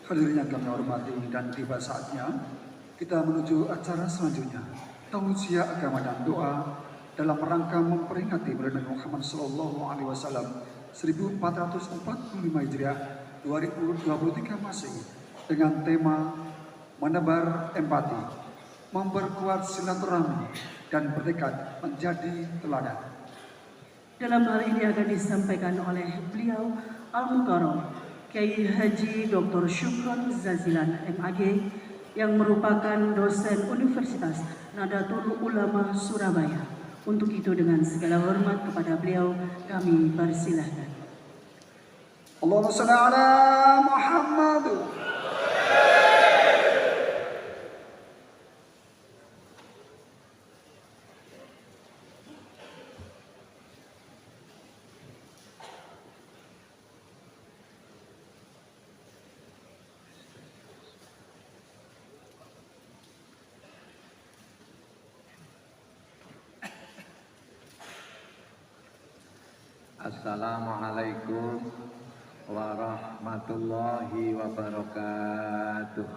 Hadirin yang kami hormati dan tiba saatnya kita menuju acara selanjutnya, tausiah agama dan doa dalam rangka memperingati bulan Nabi Muhammad SAW 1445 Hijriah 2023 Masehi dengan tema menebar empati, memperkuat silaturahmi dan bertekad menjadi teladan. Dalam hal ini akan disampaikan oleh beliau Al-Mukarram Kiai Haji Dr. Syukron Zazilan MAG yang merupakan dosen Universitas Nahdlatul Ulama Surabaya. Untuk itu dengan segala hormat kepada beliau kami persilahkan. Allahumma shalli ala Muhammad. Assalamualaikum warahmatullahi wabarakatuh.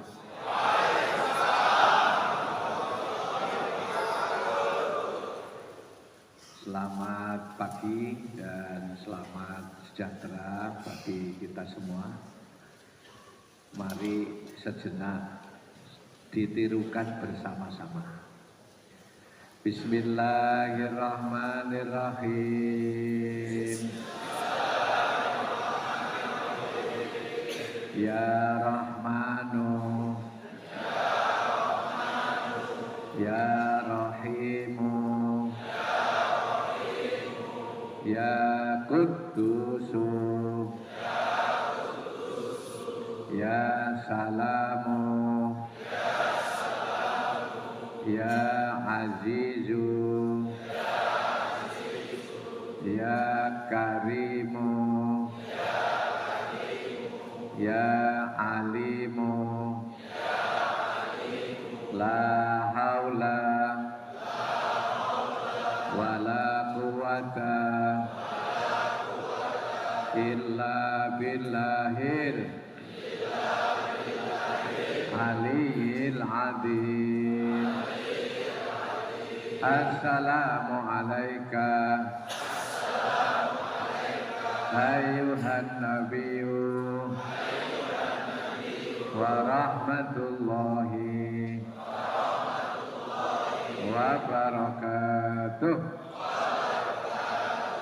Selamat pagi dan selamat sejahtera bagi kita semua. Mari sejenak ditirukan bersama-sama. Bismillahirrahmanirrahim. Ya Rahmanu, Ya Rahimu, Ya Quddusu, Ya Salamu, Ya Azizu, Ya Karimu, Ya Alimu, La haula wa la quwata illa billahil aliyil azim. Assalamu alayka ayyuhan nabiyyu wa rahmatullahi wa barakatuh.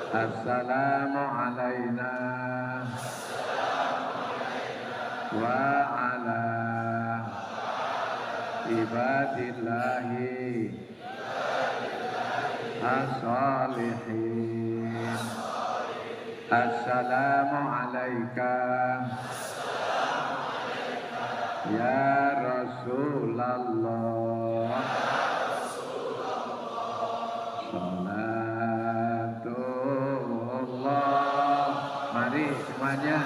Assalamu alayna wa ala ibadillahi as-salihin. Assalamu alayka ya Rasulullah. Salatullah. Mari semuanya.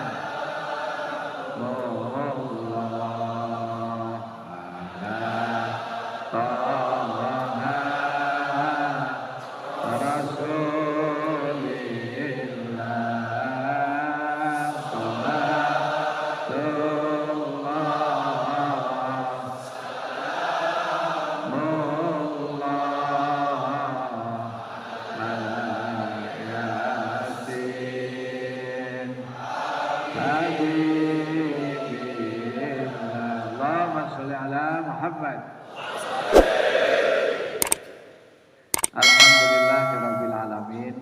Alhamdulillahirrabbilalamin.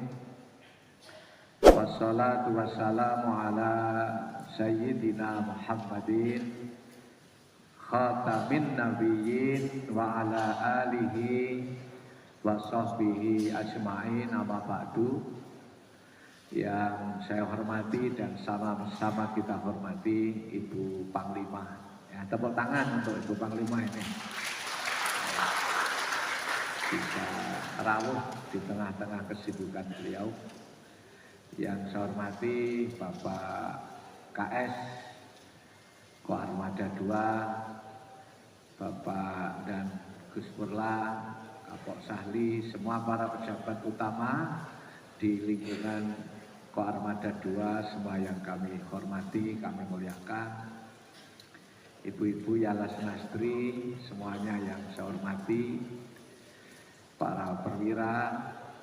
Wassalatu wassalamu ala sayyidina Muhammadin khatamin nabiyyin wa ala alihi wa sahbihi ajma'in, amma ba'du. Yang saya hormati dan sama-sama kita hormati Ibu Panglima. Ya, tepuk tangan untuk Ibu Panglima ini. Bisa rawuh di tengah-tengah kesibukan beliau. Yang saya hormati Bapak KS Koarmada II, Bapak dan Gus Purla, Kapok Sahli, semua para pejabat utama di lingkungan Koarmada II, semua yang kami hormati, kami muliakan. ibu-ibu Yala Senastri, semuanya yang saya hormati, para perwira,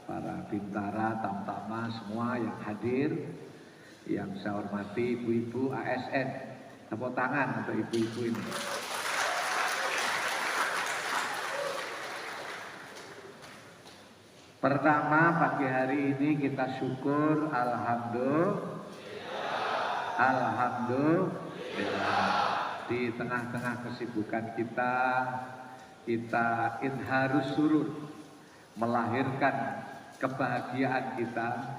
para bintara, tamtama, semua yang hadir, yang saya hormati ibu-ibu ASN, tepuk tangan untuk ibu-ibu ini. Pertama, pagi hari ini kita syukur, alhamdulillah. Di tengah-tengah kesibukan kita harus surut melahirkan kebahagiaan kita,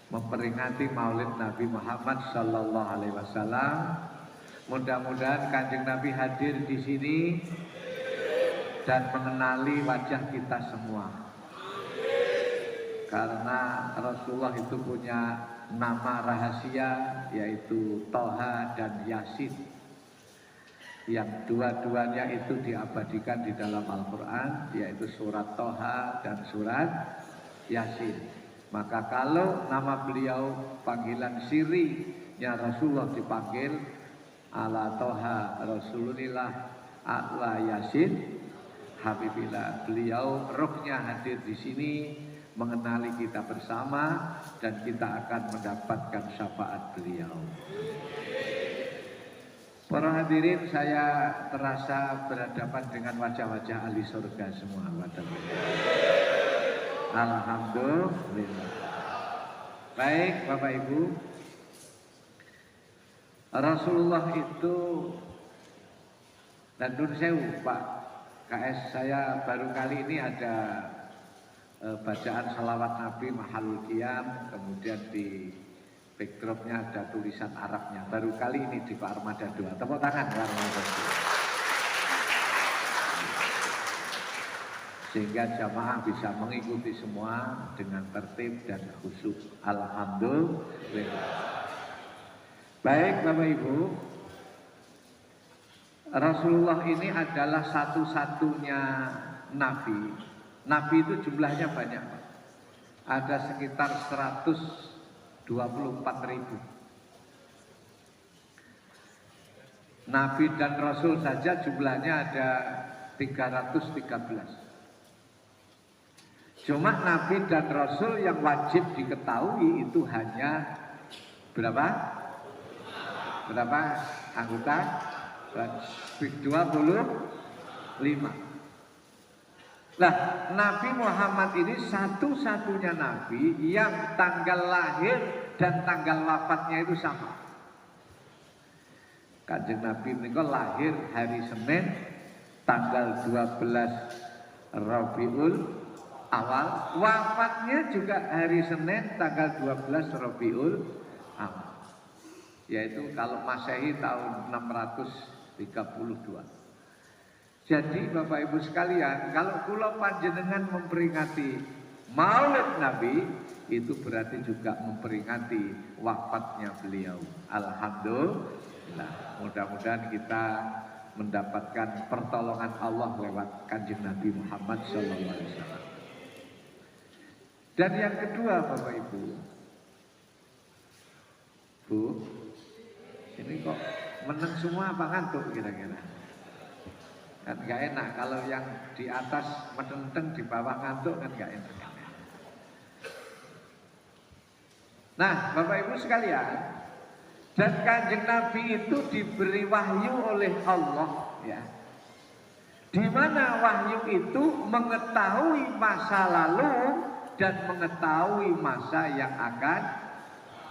memperingati Maulid Nabi Muhammad Sallallahu Alaihi Wasallam. Mudah-mudahan Kanjeng Nabi hadir di sini dan mengenali wajah kita semua. Karena Rasulullah itu punya nama rahasia, yaitu Toha dan Yasin, yang dua-duanya itu diabadikan di dalam Al-Quran, yaitu surat Toha dan surat Yasin. Maka kalau nama beliau panggilan sirinya Rasulullah dipanggil ala Toha Rasulullah ala Yasin Habibillah. Beliau rohnya hadir di sini, mengenali kita bersama, dan kita akan mendapatkan syafaat beliau. Para hadirin, saya terasa berhadapan dengan wajah-wajah ahli surga semua. Alhamdulillah. Baik Bapak Ibu, Rasulullah itu, dan Nun Sewu Pak KS, saya baru kali ini ada bacaan salawat Nabi Mahalul Qiyam, kemudian di backdropnya ada tulisan Arabnya. Baru kali ini di Pak Armada 2. Tepuk tangan Pak Armada 2. Sehingga jamaah bisa mengikuti semua dengan tertib dan khusyuk. Alhamdulillah. Baik Bapak Ibu, Rasulullah ini adalah satu-satunya Nabi. Nabi itu jumlahnya banyak. Ada sekitar 124.000. Nabi dan Rasul saja jumlahnya ada 313. Cuma Nabi dan Rasul yang wajib diketahui itu hanya berapa? Berapa anggota? 25. Nah, Nabi Muhammad ini satu-satunya Nabi yang tanggal lahir dan tanggal wafatnya itu sama. Kanjeng Nabi ini lahir hari Senin tanggal 12 Rabiul Awal, wafatnya juga hari Senin tanggal 12 Rabiul Awal, yaitu kalau Masehi tahun 632. Jadi Bapak Ibu sekalian, kalau kula panjenengan memperingati Maulid Nabi, itu berarti juga memperingati wafatnya beliau. Alhamdulillah. Mudah-mudahan kita mendapatkan pertolongan Allah lewat Kanjeng Nabi Muhammad SAW. Dan yang kedua Bapak Ibu, Bu, ini kok meneng semua apa ngantuk kira-kira? Kan gak enak kalau yang di atas menenteng, di bawah ngantuk, kan gak enak. Nah Bapak Ibu sekalian, dan Kanjeng Nabi itu diberi wahyu oleh Allah, ya. Di mana wahyu itu mengetahui masa lalu dan mengetahui masa yang akan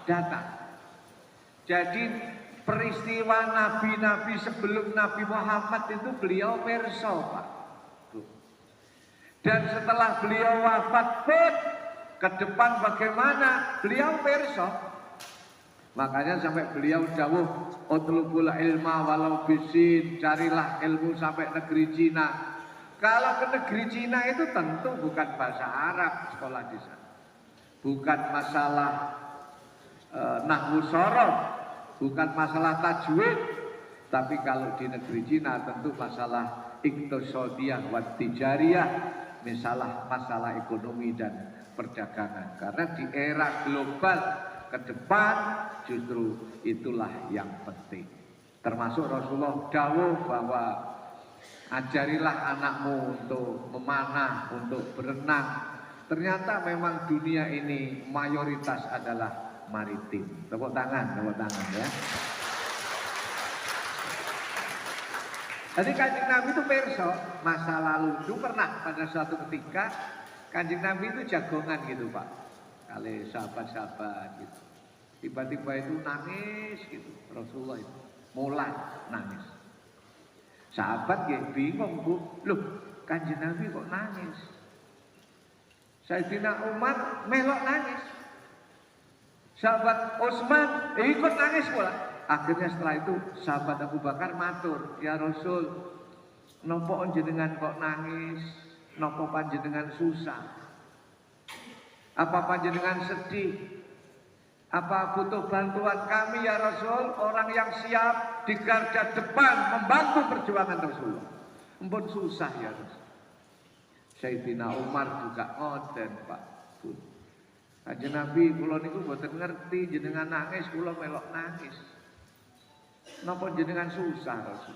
datang. Jadi peristiwa nabi-nabi sebelum Nabi Muhammad itu beliau perso, Pak. Dan setelah beliau wafat pun ke depan bagaimana beliau perso. Makanya sampai beliau dawuh, utlubul ilma walau bisin, carilah ilmu sampai negeri Cina. Kalau ke negeri Cina itu tentu bukan bahasa Arab sekolah di sana. Bukan masalah nahwu shorof, bukan masalah tajwid, tapi kalau di negeri Cina tentu masalah iqtisadiyah wa tijariyah, masalah ekonomi dan perdagangan. Karena di era global ke depan justru itulah yang penting. Termasuk Rasulullah dawuh bahwa ajarilah anakmu untuk memanah, untuk berenang. Ternyata memang dunia ini mayoritas adalah maritim. Tepuk tangan ya. Jadi Kanjeng Nabi itu perso masa lalu itu pernah pada suatu ketika Kanjeng Nabi itu jagongan gitu Pak, kali sahabat-sahabat gitu. Tiba-tiba itu nangis gitu Rasulullah itu mulai nangis. Sahabat ya bingung Bu, loh Kanjeng Nabi kok nangis? Sayyidina Umar melok nangis. Sahabat Utsman ikut nangis pula. Akhirnya setelah itu sahabat Abu Bakar matur, ya Rasul, nopo jenengan kok nangis? Nopo panjenengan susah? Apa panjenengan sedih? Apa butuh bantuan kami ya Rasul? Orang yang siap di garda depan membantu perjuangan Rasulullah. Ampun susah ya Rasul. Sayyidina Umar juga ngoten Pak. Kanjeng Nabi kula niku mboten ngerti jenengan nangis kula melok nangis. Napa jenengan susah Rasul?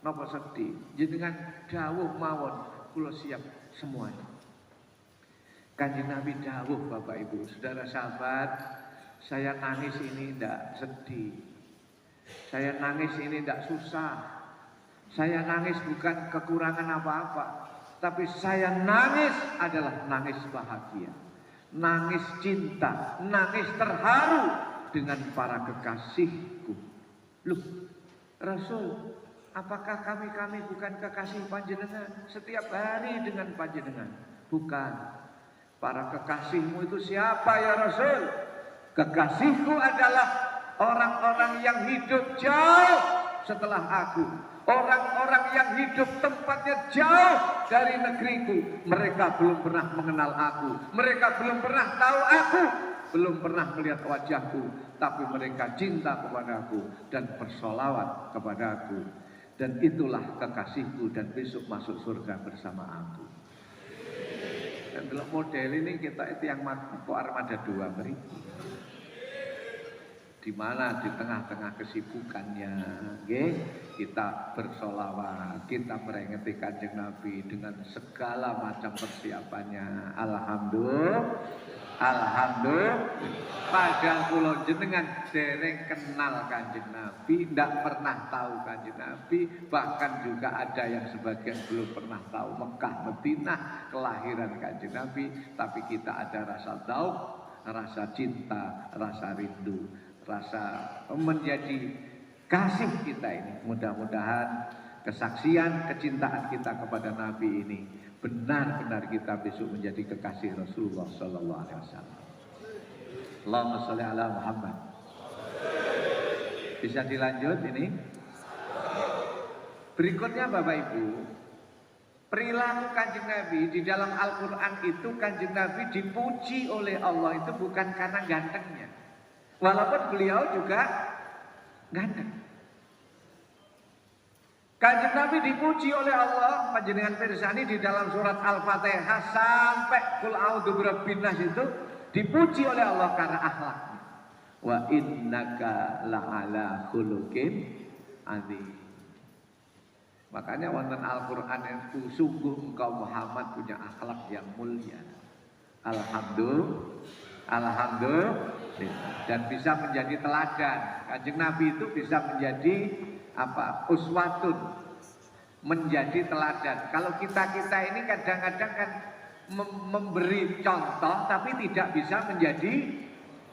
Napa sedih? Jenengan dawuh mawon kula siap semuanya. Kanjeng Nabi dawuh Bapak Ibu, saudara sahabat, saya nangis ini tidak sedih. Saya nangis ini tidak susah. Saya nangis bukan kekurangan apa-apa. Tapi saya nangis adalah nangis bahagia, nangis cinta, nangis terharu dengan para kekasihku. Loh, Rasul, apakah kami bukan kekasih panjenengan? Setiap hari dengan panjenengan. Bukan. Para kekasihmu itu siapa ya Rasul? Kekasihku adalah orang-orang yang hidup jauh setelah aku. Orang-orang yang hidup tempatnya jauh dari negeriku. Mereka belum pernah mengenal aku. Mereka belum pernah tahu aku. Belum pernah melihat wajahku. Tapi mereka cinta kepadaku dan bersolawat kepadaku. Dan itulah kekasihku dan besok masuk surga bersama aku. Dan dalam model ini kita itu yang kok armada 2 berikut. Di mana di tengah-tengah kesibukannya, kita bersolawat, kita merengeti Kanjeng Nabi dengan segala macam persiapannya. Alhamdulillah. Padahal kula jenengan dereng kenal Kanjeng Nabi, ndak pernah tahu Kanjeng Nabi, bahkan juga ada yang sebagian belum pernah tahu Mekah, Madinah, kelahiran Kanjeng Nabi, tapi kita ada rasa dzauq, rasa cinta, rasa rindu, rasa menjadi kasih kita ini. Mudah-mudahan kesaksian kecintaan kita kepada Nabi ini benar-benar kita besok menjadi kekasih Rasulullah Sallallahu Alaihi Wasallam. Allahumma sholli ala Muhammad. Bisa dilanjut ini? Berikutnya Bapak Ibu, perilaku Kanjeng Nabi di dalam Al-Quran itu Kanjeng Nabi dipuji oleh Allah itu bukan karena gantengnya. Walaupun beliau juga ganteng. Kanjeng Nabi dipuji oleh Allah, panjenengan pirsani di dalam surat Al-Fatihah sampai Qul a'udzu birabbin nas itu dipuji oleh Allah karena akhlaknya. Wa innaka la'ala khuluqin adzim. Makanya wonten Al-Qur'an itu sungguh engkau Muhammad punya akhlak yang mulia. Alhamdulillah. Dan bisa menjadi teladan. Kanjeng Nabi itu bisa menjadi uswatun, menjadi teladan. Kalau kita ini kadang-kadang kan memberi contoh tapi tidak bisa menjadi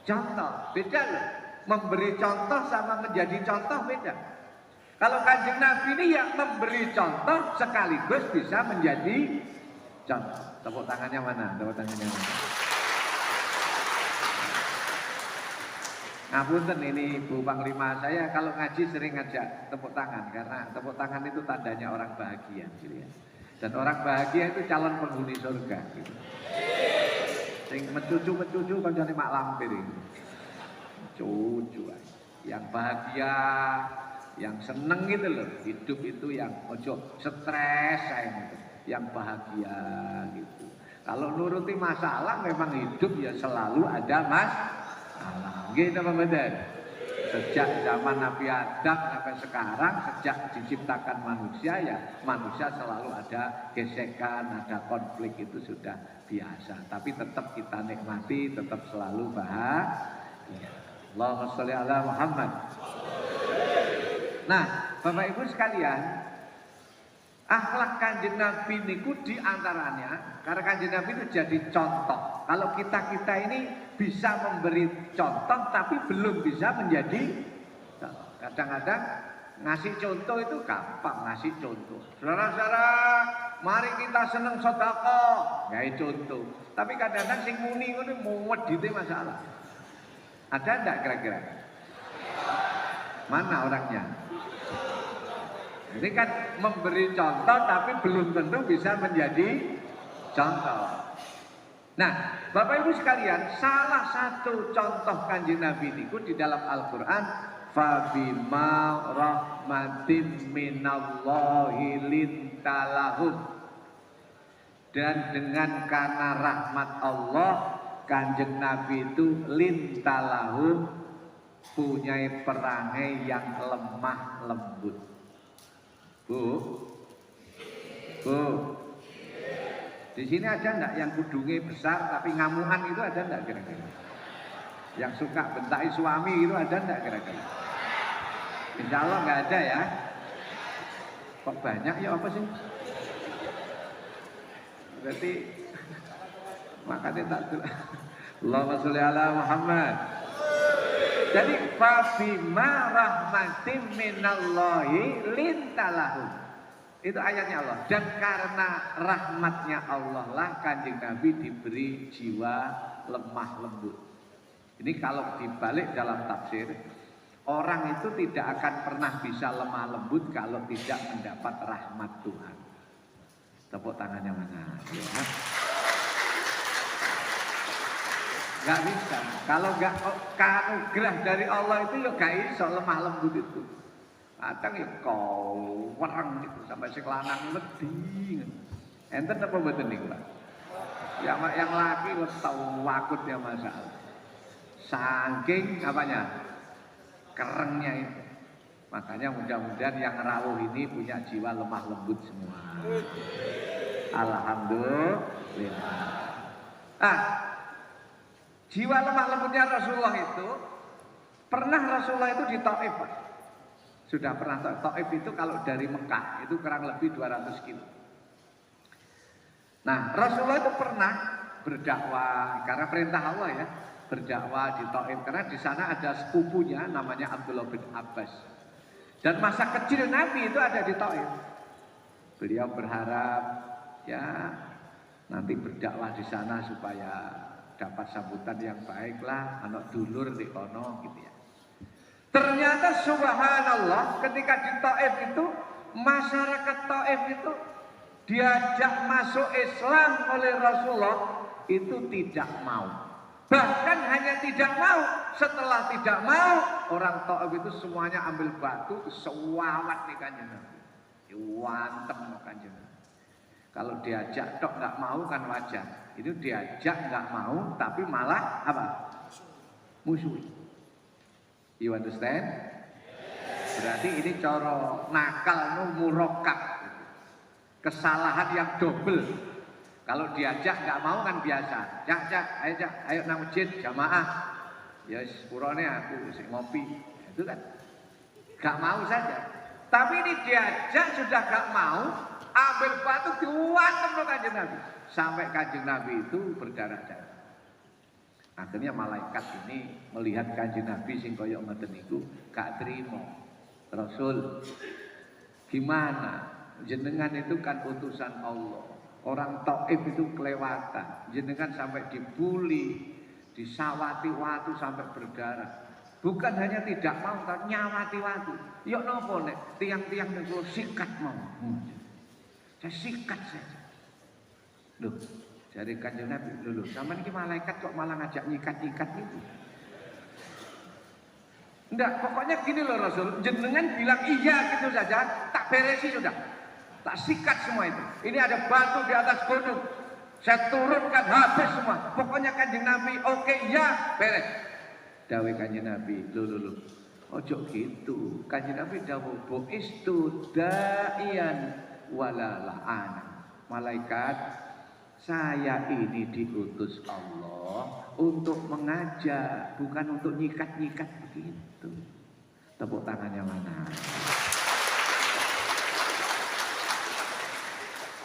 contoh. Beda loh. Memberi contoh sama menjadi contoh beda. Kalau Kanjeng Nabi ini yang memberi contoh sekaligus bisa menjadi contoh. Tepuk tangannya mana? Tepuk tangannya mana? Ngapunten ini Bu Panglima, saya kalau ngaji sering ngajak tepuk tangan karena tepuk tangan itu tandanya orang bahagia gitu ya. Dan orang bahagia itu calon penghuni surga gitu. Sing mencucu kancane mak lampir itu. Cucu yang bahagia, yang seneng gitu loh. Hidup itu yang ojo stres gitu. Yang bahagia gitu. Kalau nuruti masalah memang hidup ya selalu ada masalah. Gitu Pak Badan. Sejak zaman Nabi Adam sampai sekarang, sejak diciptakan manusia, ya manusia selalu ada gesekan, ada konflik, itu sudah biasa. Tapi tetap kita nikmati, tetap selalu bahagia. Allahumma sholli ala Muhammad. Nah, Bapak Ibu sekalian, akhlak Kanjeng Nabi niku diantaranya, karena Kanjeng Nabi itu jadi contoh. Kalau kita ini bisa memberi contoh, tapi belum bisa menjadi. Kadang-kadang ngasih contoh itu gampang, ngasih contoh. Saudara-saudara, mari kita seneng sedekah, ngasih contoh. Tapi kadang-kadang sing muni ngono mumet dite masalah. Ada enggak kira-kira? Mana orangnya? Ini kan memberi contoh tapi belum tentu bisa menjadi contoh. Nah, Bapak Ibu sekalian, salah satu contoh Kanjeng Nabi itu di dalam Al-Qur'an, fabima rahmatin minallahi lintalahum. Dan dengan karena rahmat Allah, Kanjeng Nabi itu lintalahum, punya perangai yang lemah lembut. Bu, di sini ada enggak yang kudungnya besar tapi ngamuhan, itu ada enggak kira-kira? Yang suka bentai suami itu ada enggak kira-kira? Insya Allah enggak ada ya. Kok banyak ya, apa sih? Berarti makanya tak tuh. Allahumma sholli ala Muhammad. Jadi fabima rahmatin minallahi lintalahum. Itu ayatnya Allah. Dan karena rahmatnya Allah lah Kanjeng Nabi diberi jiwa lemah lembut. Ini kalau dibalik dalam tafsir, orang itu tidak akan pernah bisa lemah lembut kalau tidak mendapat rahmat Tuhan. Tepuk tangannya mana? Ya. Gak bisa. Kalau gak anugerah dari Allah itu ya gak iso lemah lembut itu. Kadang ya kau wereng gitu sampai si lanang medhi. Enten apa mboten niku, Pak? Yang laki wis tau wakut ya masalah. Saking apanya? Kerengnya itu. Makanya mudah-mudahan yang rawuh ini punya jiwa lemah lembut semua. Alhamdulillah. Jiwa lemah lembutnya Rasulullah itu, pernah Rasulullah itu di Taif, Pak. Sudah pernah. Taif itu kalau dari Mekah itu kurang lebih 200 kilo. Nah, Rasulullah itu pernah berdakwah karena perintah Allah ya, berdakwah di Taif karena di sana ada sepupunya namanya Abdullah bin Abbas. Dan masa kecil Nabi itu ada di Taif. Beliau berharap ya nanti berdakwah di sana supaya dapat sambutan yang baik lah, anak dulur di kono gitu ya. Ternyata subhanallah ketika di Taif itu, masyarakat Taif itu diajak masuk Islam oleh Rasulullah itu tidak mau. Bahkan hanya tidak mau. Setelah tidak mau, orang Taif itu semuanya ambil batu, sewawat nih Kanjeng Nabi. Diwantem Kanjeng Nabi. Kalau diajak tok nggak mau kan wajar. Itu diajak nggak mau, tapi malah apa? Musuhi. You understand? Berarti ini cara nakal murokab. Kesalahan yang double. Kalau diajak nggak mau kan biasa. Ayo nang masjid jamaah. Ya sepurone aku sing ngopi. Itu kan nggak mau saja. Tapi ini diajak sudah nggak mau, ambil batu diwantem loh Kanjeng Nabi. Sampai Kanjeng Nabi itu berdarah-darah. Akhirnya malaikat ini melihat Kanjeng Nabi sing koyo ngoten niku gak trimo. Rasul, gimana? Jenengan itu kan utusan Allah. Orang Taif itu kelewatan. Jenengan sampai dibully, disawati watu sampai berdarah. Bukan hanya tidak mau, tapi nyawati watu. Yuk nopo nek tiang-tiang niku sikat mau. Saya sikat saja. Loh, dari Kanjeng Nabi, loh, sama ini malaikat kok malah ngajak nyikat-nyikat itu. Enggak, pokoknya gini loh Rasul, jenengan bilang iya gitu saja, tak beresi sudah. Tak sikat semua itu. Ini ada batu di atas gunung. Saya turunkan habis semua. Pokoknya Kanjeng Nabi, oke, ya, beres. Dawai Kanjeng Nabi, loh. Ojo gitu. Kanjeng Nabi dawuh buistu da'iyan wala la'ana. Malaikat, saya ini diutus Allah untuk mengajak, bukan untuk nyikat-nyikat begitu. Tepuk tangannya mana?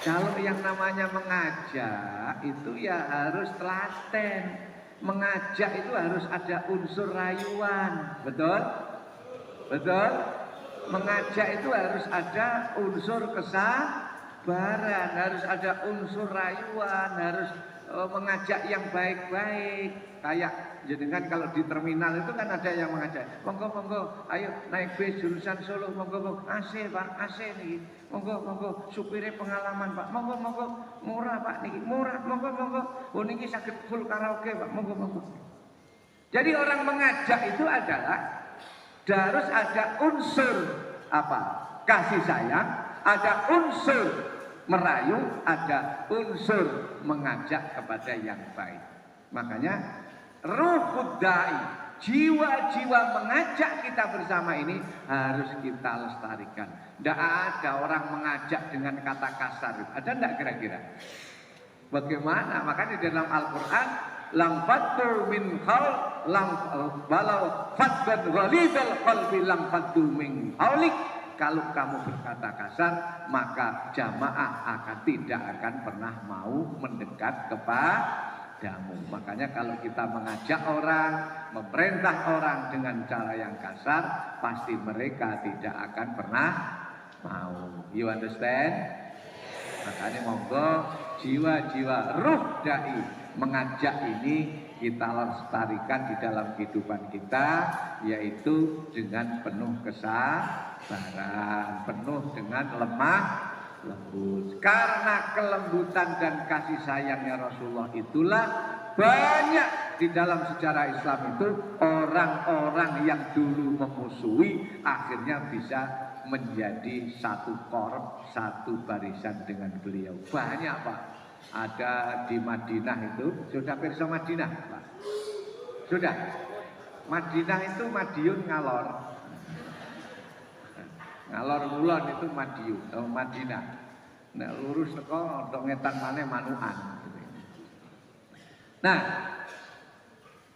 Kalau yang namanya mengajak itu ya harus telaten. Mengajak itu harus ada unsur rayuan, betul? Betul? Mengajak itu harus ada unsur kesabaran, harus ada unsur rayuan, harus mengajak yang baik-baik. Kayak jenengan kalau di terminal itu kan ada yang mengajak, monggo, ayo naik bis jurusan Solo, monggo, AC Pak, AC nih, monggo, supirnya pengalaman Pak, monggo, murah Pak nih, murah, monggo, niki sakit full karaoke Pak, monggo. Jadi orang mengajak itu adalah harus ada unsur apa? Kasih sayang, ada unsur merayu, ada unsur mengajak kepada yang baik. Makanya ruhud da'i, jiwa-jiwa mengajak kita bersama ini harus kita lestarikan. Tidak ada orang mengajak dengan kata kasar. Ada tidak kira-kira? Bagaimana? Makanya di dalam Al-Quran, lam faddu min khal lam balau faddan ghalidal qalbi lam faddu min haulik. Kalau kamu berkata kasar, maka jamaah tidak akan pernah mau mendekat kepadamu. Makanya kalau kita mengajak orang, memerintah orang dengan cara yang kasar, pasti mereka tidak akan pernah mau. You understand? Makanya monggo jiwa-jiwa ruh dai mengajak ini kita lestarikan di dalam kehidupan kita, yaitu dengan penuh kesabaran, penuh dengan lemah lembut. Karena kelembutan dan kasih sayangnya Rasulullah itulah banyak di dalam sejarah Islam itu orang-orang yang dulu memusuhi akhirnya bisa menjadi satu korps, satu barisan dengan beliau. Banyak Pak. Ada di Madinah itu, sudah perso Madinah Pak? Sudah? Madinah itu Madiun ngalor. Ngalor ngulon itu Madiun, Madinah. Nah lurus teko untuk ngetan maneh Manuan. Nah,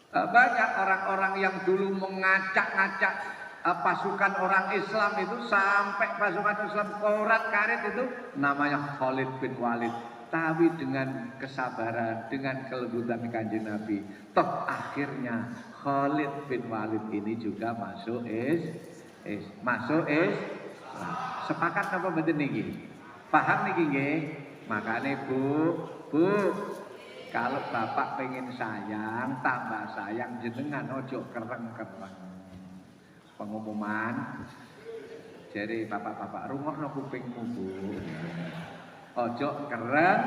banyak orang-orang yang dulu mengacak-ngacak pasukan orang Islam itu, sampai pasukan Islam korat karet itu namanya Khalid bin Walid. Tapi dengan kesabaran, dengan kelembutan Kanjeng Nabi, toh akhirnya Khalid bin Walid ini juga masuk Islam. Sepakat apa mboten niki? Paham niki nggih? Makane Bu, kalau Bapak pengen sayang, tambah sayang jenengan, ojo kereng-kereng. Pengumuman, jadi bapak-bapak rungokno kupingmu Bu. Ojo keren.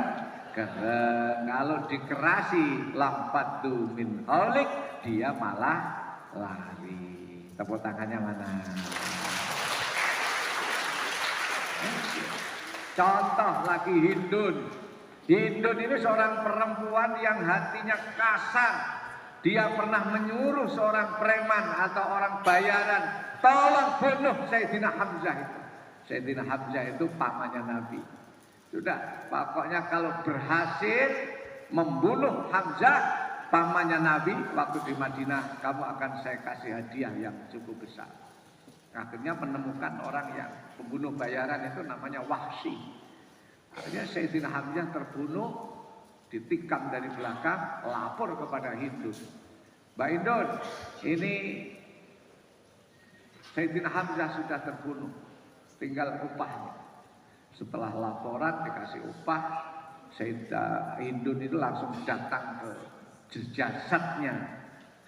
Kalau dikerasi lampat tu min olik, dia malah lari. Tepuk tangannya mana? Contoh lagi Hindun. Hindun ini seorang perempuan yang hatinya kasar. Dia pernah menyuruh seorang preman atau orang bayaran, tolong bunuh Sayyidina Hamzah itu. Sayyidina Hamzah itu pamannya Nabi. Sudah, pokoknya kalau berhasil membunuh Hamzah, pamannya Nabi, waktu di Madinah, kamu akan saya kasih hadiah yang cukup besar. Akhirnya menemukan orang yang pembunuh bayaran itu namanya Wahsy. Akhirnya Sayyidina Hamzah terbunuh, ditikam dari belakang, lapor kepada Hindun. Mbak Hindun, ini Sayyidina Hamzah sudah terbunuh, tinggal upahnya. Setelah laporan dikasih upah, Sayyidah Hindun itu langsung datang ke jasadnya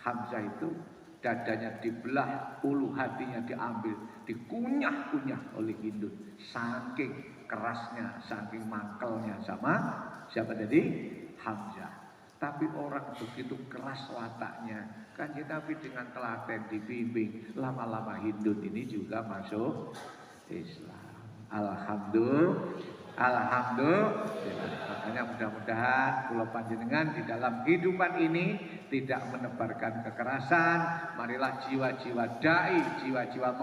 Hamzah itu, dadanya dibelah, ulu hatinya diambil, dikunyah-kunyah oleh Hindun. Saking kerasnya, saking mangkelnya sama siapa tadi? Hamzah. Tapi orang begitu keras wataknya, kan kita dengan telaten dibimbing, lama-lama Hindun ini juga masuk Islam. Alhamdulillah. Alhamdulillah. Makanya mudah-mudahan kula panjenengan di dalam kehidupan ini tidak menebarkan kekerasan. Marilah jiwa-jiwa dai, jiwa-jiwa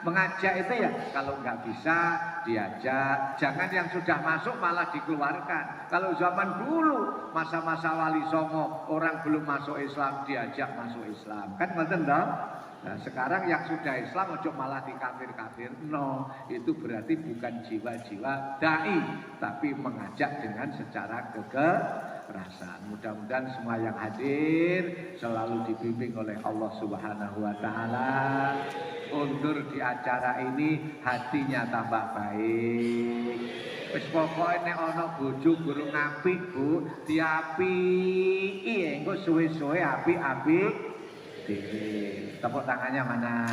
mengajak itu ya kalau nggak bisa diajak. Jangan yang sudah masuk malah dikeluarkan. Kalau zaman dulu masa-masa Wali Songo orang belum masuk Islam diajak masuk Islam, kan ngoten toh? Nah, sekarang yang sudah Islam ojo malah dikafir-kafir. No, itu berarti bukan jiwa-jiwa dai, tapi mengajak dengan secara kekerasan. Mudah-mudahan semua yang hadir selalu dibimbing oleh Allah Subhanahu wa taala. Undur di acara ini hatinya tambah baik. Wis pokoke nek ana bojo guru apik, Bu, diapiki engko suwe-suwe apik-apik dhewe. Tepuk tangannya mana?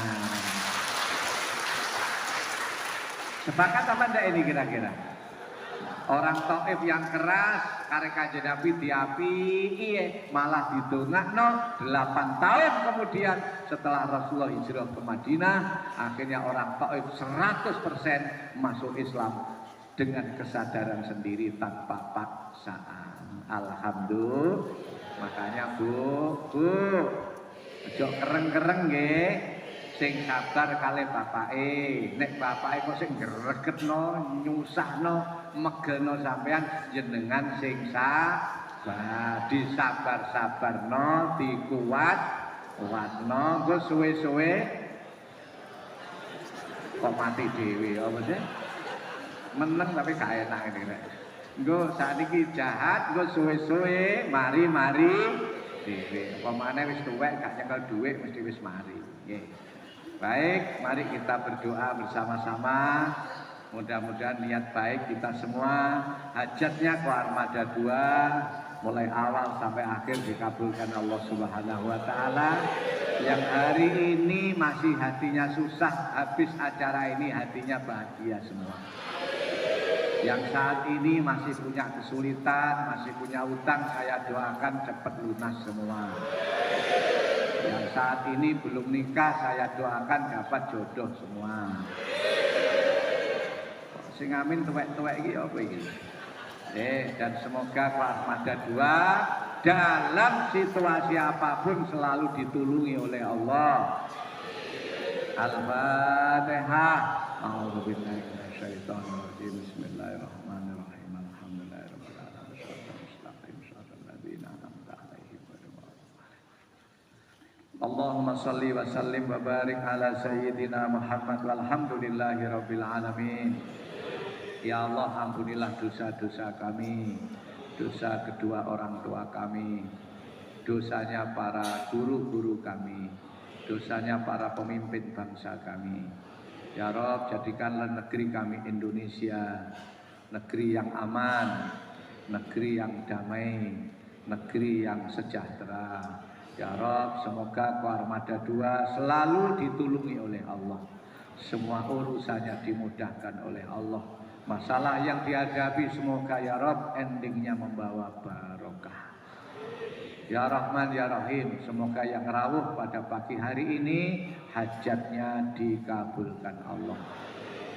Sepakat apa enggak ini kira-kira? Orang Taif yang keras karek Kanjeng Nabi diapiki malah didongakno 8 tahun kemudian setelah Rasulullah hijrah ke Madinah, akhirnya orang Taif 100% masuk Islam dengan kesadaran sendiri tanpa paksaan. Alhamdulillah. Makanya Bu, ojo kereng-kereng nggih, sing sabar kalih bapake. Nek bapake kok sing gregetno, nyusahno, megelno sampean jenengan sing sabar. Disabar-sabarno, dikuatno, engko suwe-suwe kok mati dhewe apa sih? Meneng tapi gak enak ngene. Engko sakniki jahat, engko suwe-suwe mari-mari dhewe. Pemane wis tuwek gak nyekel dhuwit mesti wis mari. Nggih. Baik, mari kita berdoa bersama-sama. Mudah-mudahan niat baik kita semua, hajatnya ke Armada 2 mulai awal sampai akhir dikabulkan Allah Subhanahu wa taala. Yang hari ini masih hatinya susah, habis acara ini hatinya bahagia semua. Yang saat ini masih punya kesulitan, masih punya utang, saya doakan cepat lunas semua. Yang saat ini belum nikah, saya doakan dapat jodoh semua. Sing amin tuwek-tuwek iki apa iki? Dan semoga Armada 2 dalam situasi apapun selalu ditulungi oleh Allah. Al-Fatihah. A'udzubillahi minasyaitonir rajim. Bismillahirrahmanirrahim. Alhamdulillahirabbil alamin. Shiratal ladzina an'amta 'alaihim ghairil maghdubi. Allahumma shalli wa sallim wa barik ala sayyidina Muhammad walhamdulillahirabbil alamin. Ya Allah, ampunilah dosa-dosa kami, dosa kedua orang tua kami, dosanya para guru-guru kami, dosanya para pemimpin bangsa kami. Ya Rabb, jadikanlah negeri kami Indonesia negeri yang aman, negeri yang damai, negeri yang sejahtera. Ya Rabb, semoga Armada 2 selalu ditulungi oleh Allah, semua urusannya dimudahkan oleh Allah. Masalah yang dihadapi semoga ya Rabb endingnya membawa barokah. Ya Rahman ya Rahim, semoga yang rawuh pada pagi hari ini hajatnya dikabulkan Allah.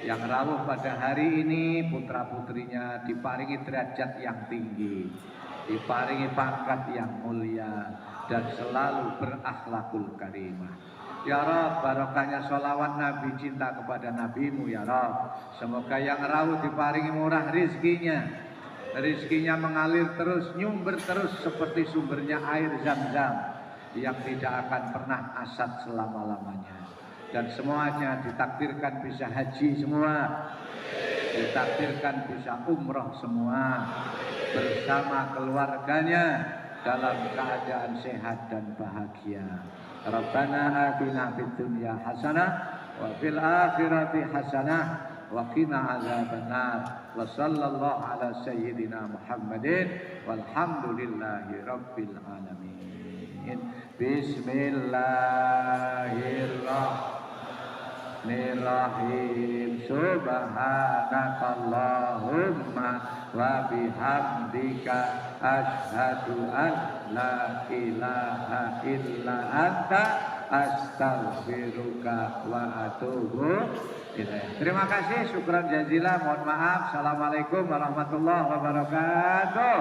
Yang rawuh pada hari ini putra-putrinya diparingi derajat yang tinggi, diparingi pangkat yang mulia, dan selalu berakhlakul karimah. Ya Rabb, barokahnya sholawat Nabi, cinta kepada Nabimu ya Rabb. Semoga yang rawuh diparingi murah rizkinya, rizkinya mengalir terus, nyumber terus seperti sumbernya air Zam-Zam yang tidak akan pernah asat selama-lamanya. Dan semuanya ditakdirkan bisa haji semua, ditakdirkan bisa umroh semua bersama keluarganya dalam keadaan sehat dan bahagia. Rabbana atina fid dunya hasanah wa fil akhirati hasanah wa qina adzabannar. Wa sallallahu ala sayyidina Muhammadin walhamdulillahi rabbil alamin. Bismillahirrahmanirrahim. Subhanakallahumma wa bihamdika asyhadu an la ilaha illa anta astaghfiruka wa atubu Terima kasih, syukran jazila, mohon maaf. Assalamualaikum warahmatullahi wabarakatuh.